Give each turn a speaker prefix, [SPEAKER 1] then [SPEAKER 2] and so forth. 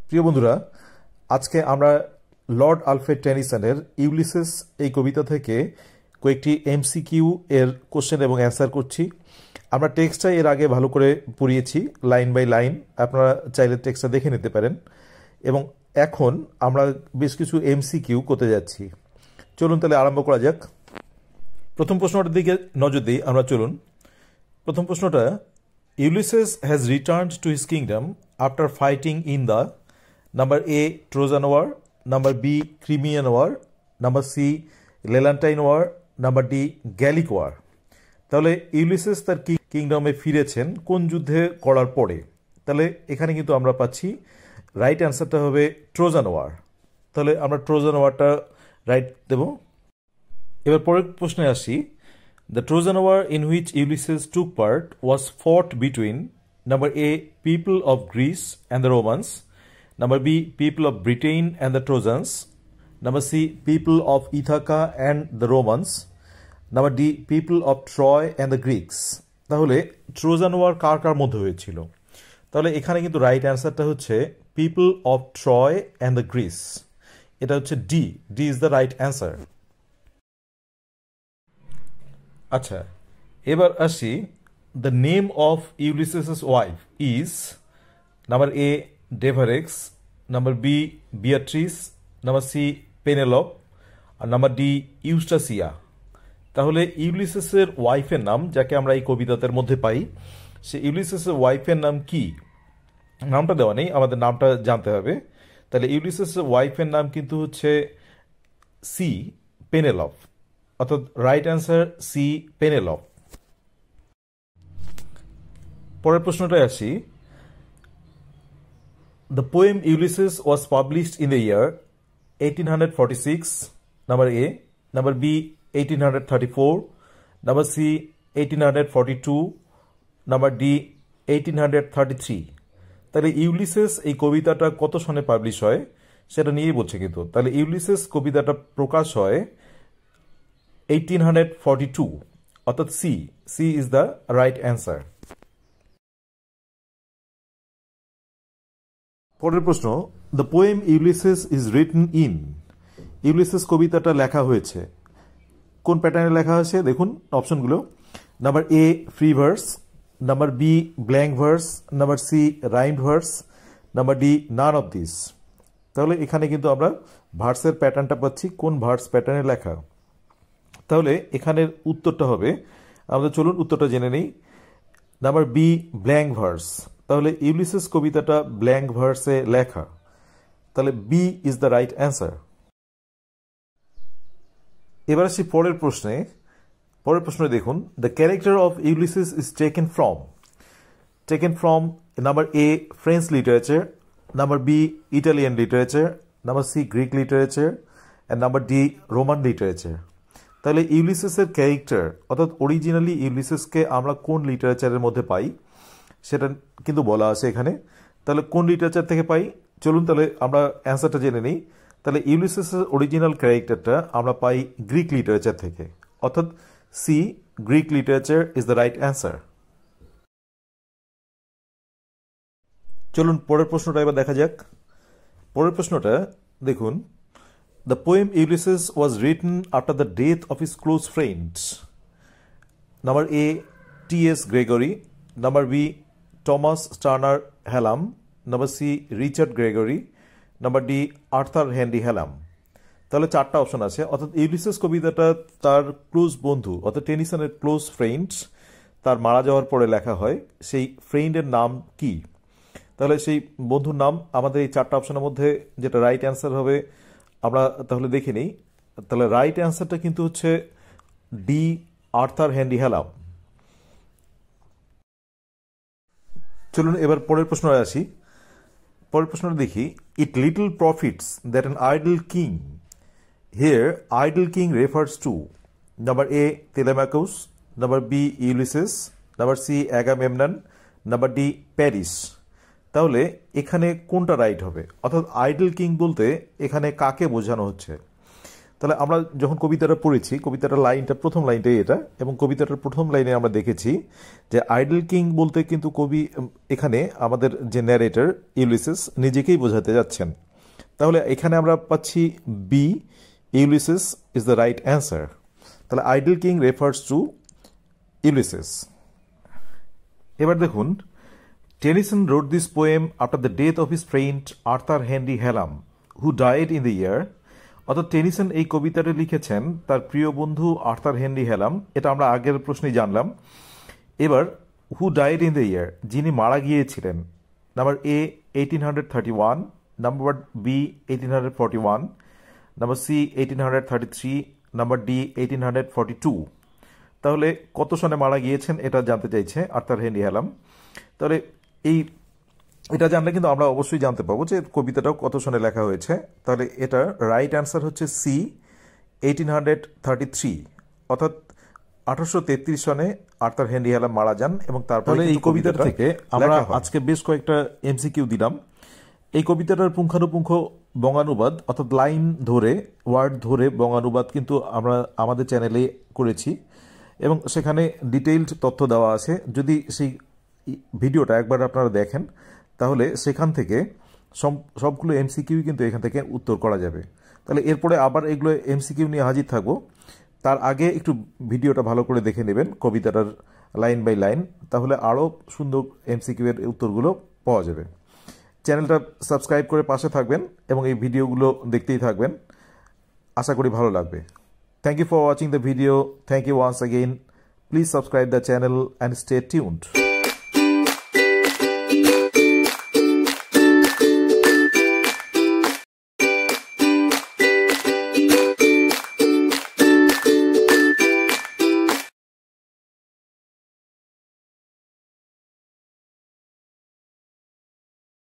[SPEAKER 1] প্রিয় বন্ধুরা, আজকে আমরা লর্ড আলফ্রেড টেনিসনের ইউলিসেস এই কবিতা থেকে কয়েকটি এমসিকিউ এর কোশ্চেন এবং অ্যান্সার করছি। আমরা টেক্সটটা এর আগে ভালো করে পড়িয়েছি লাইন বাই লাইন, আপনারা চাইলে টেক্সটটা দেখে নিতে পারেন। এবং এখন আমরা বেশ কিছু এমসিকিউ করতে যাচ্ছি। চলুন তাহলে আরম্ভ করা যাক। প্রথম প্রশ্নটার দিকে নজর দিই আমরা, চলুন। প্রথম প্রশ্নটা, Ulysses has returned to his kingdom after fighting in the number A Trojan war, number B Crimean war, number C Lelantine war, number D Gallic war. তাহলে ইউলিসেস তার কিংডমে ফিরেছেন কোন যুদ্ধে করার পরে? তাহলে এখানে কিন্তু আমরা পাচ্ছি রাইট অ্যান্সারটা হবে ট্রোজান ওয়ার। তাহলে আমরা ট্রোজান ওয়ারটা রাইট দেব। এবার পরের প্রশ্নে আসি। The Trojan war in which Ulysses took part was fought between number A people of Greece and the Romans, number B people of Britain and the Trojans, number C people of Ithaca and the Romans, number D people of Troy and the Greeks। তাহলে Trojan war কার কার মধ্যে হয়েছিল? তাহলে এখানে কিন্তু right অ্যান্সারটা হচ্ছে people of Troy and the Greece. এটা হচ্ছে D is the right answer. আচ্ছা, এবার আসি। The name of Ulysses wife is number A Devereux, number B Beatrice, number C Penelope, আর নাম্বার ডি ইউস্টাসিয়া। তাহলে ইউলিসেসের ওয়াইফের নাম, যাকে আমরা এই কবিতাদের মধ্যে পাই, সে ইউলিসেসের ওয়াইফের নাম কি? নামটা দেওয়া নেই, আমাদের নামটা জানতে হবে। তাহলে ইউলিসেসের ওয়াইফের নাম কিন্তু হচ্ছে সি পেনেলপ, অর্থাৎ রাইট অ্যান্সার সি পেনেলপ। পরের প্রশ্নটায় আসি। The poem Ulysses was published in the year 1846, number A, number B 1834, number C 1842, number D 1833। তাহলে ইউলিসেস এই কবিতাটা কত সনে পাবলিশ হয় সেটা নিয়েই বলছে কিন্তু। তাহলে ইউলিসেস কবিতাটা প্রকাশ হয় 1842, অর্থাৎ C is the right answer. পরের প্রশ্ন, the poem Ulysses is written in. ইউলিসেস কবিতাটা লেখা হয়েছে কোন প্যাটার্নে লেখা হয়েছে? দেখুন অপশনগুলো। Number A free verse, number B blank verse, number C rhymed verse, number D none of this. তাহলে এখানে কিন্তু আমরা ভার্সের প্যাটার্নটা পাচ্ছি কোন ভার্স প্যাটার্নে লেখা। তাহলে এখানের উত্তরটা হবে, আমাদের চলুন উত্তরটা জেনে নেই। Number B blank verse. তাহলে ইউলিসেস কবিতাটা ব্ল্যাঙ্ক ভার্সে লেখা। তাহলে B is the right answer. এবার আসি পরের প্রশ্নে। পরের প্রশ্নে দেখুন, the character of Ulysses is taken from number A French literature, number B Italian literature, number C Greek literature, and number D Roman literature. তাহলে ইউলিসেসের ক্যারেক্টার অর্থাৎ অরিজিনালি ইউলিসেসকে আমরা কোন লিটারেচারের মধ্যে পাই সেটা কিন্তু বলা আছে এখানে। তাহলে কোন লিটারেচার থেকে পাই? চলুন তাহলে আমরা অ্যান্সারটা জেনে নিই। তাহলে ইউলিসেসের অরিজিনাল ক্যারেক্টারটা আমরা পাই গ্রিক লিটারেচার থেকে, অর্থাৎ C Greek literature is the right answer. চলুন পরের প্রশ্নটা এবার দেখা যাক। পরের প্রশ্নটা দেখুন, the poem Ulysses was written after the death of his close friends. Number A T S. Gregory, number B Thomas Turner Hallam, number C Richard Gregory, number D Arthur Henry Hallam. তাহলে চারটা অপশন আছে, অর্থাৎ Ulysses কবিতাটা তার close বন্ধু অর্থাৎ টেনিসনের close friends তার মারা যাওয়ার পরে লেখা হয়। সেই ফ্রেন্ডের নাম কি? তাহলে সেই বন্ধুর নাম আমাদের এই চারটা অপশনের মধ্যে যেটা রাইট অ্যান্সার হবে আমরা তাহলে দেখে নিই। তাহলে রাইট অ্যান্সারটা কিন্তু হচ্ছে ডি আর্থার হেনরি হ্যালাম। চলুন এবার পরের প্রশ্নে আসি। পরের প্রশ্নটা দেখি। It little profits that an idle king. Here idle king refers to number A Telemachus, number B Ulysses, number C Agamemnon, number D Paris. তাহলে এখানে কোনটা রাইট হবে? অর্থাৎ আইডল কিং বলতে এখানে কাকে বোঝানো হচ্ছে? তাহলে আমরা যখন কবিতাটা পড়েছি, কবিতাটার লাইনটা প্রথম লাইনটাই এটা, এবং কবিতাটার প্রথম লাইনে আমরা দেখেছি যে আইডল কিং বলতে কিন্তু কবি এখানে আমাদের যে ন্যারেটর ইউলিসিস নিজেকেই বোঝাতে যাচ্ছেন। তাহলে এখানে আমরা পাচ্ছি B, Ulysses is the right answer. তাহলে idle king refers to Ulysses. এবার দেখুন, Tennyson wrote this poem after the death of his friend Arthur Henry Hallam who died in the year. অর্থাৎ টেনিসন এই কবিতাটা লিখেছেন তার প্রিয় বন্ধু আর্থার হেনরি হ্যালাম, এটা আমরা আগের প্রশ্নেই জানলাম। এবার who died in the year, যিনি মারা গিয়েছিলেন। Number A 1831, number B 1841, number C 1833, number D 1842। তাহলে কত সনে মারা গিয়েছেন এটা জানতে চাইছে আর্থার হেনরি হ্যালাম। তাহলে এটা জানলে কিন্তু আমরা অবশ্যই জানতে পাবো যে কবিতাটাও কত সনে লেখা হয়েছে। তাহলে এটা রাইট অ্যান্সার হচ্ছে সি, 1833, অর্থাৎ 1833 সনে আর্থার হেনরি হ্যালাম মারা যান। এবং তারপরে এই কবিতা থেকে আমরা আজকে বেশ কয়েকটা এমসিকিউ দিলাম। এই কবিতাটার পুঙ্খানুপুঙ্খ বঙ্গানুবাদ, অর্থাৎ লাইন ধরে, ওয়ার্ড ধরে বঙ্গানুবাদ কিন্তু আমরা আমাদের চ্যানেলে করেছি, এবং সেখানে ডিটেইলড তথ্য দেওয়া আছে। যদি সেই ভিডিওটা একবার আপনারা দেখেন তাহলে সেখান থেকে সবগুলো এমসিকিউ কিন্তু এখান থেকে উত্তর করা যাবে। তাহলে এরপরে আবার এগুলো এমসিকিউ নিয়ে হাজির থাকবো। তার আগে একটু ভিডিওটা ভালো করে দেখে নেবেন কবিতাটার লাইন বাই লাইন, তাহলে আরও সুন্দর এমসিকিউ এর উত্তরগুলো পাওয়া যাবে। চ্যানেলটা সাবস্ক্রাইব করে পাশে থাকবেন এবং এই ভিডিওগুলো দেখতেই থাকবেন, আশা করি ভালো লাগবে। Thank you for watching the video. Thank you once again. Please subscribe the channel and stay tuned.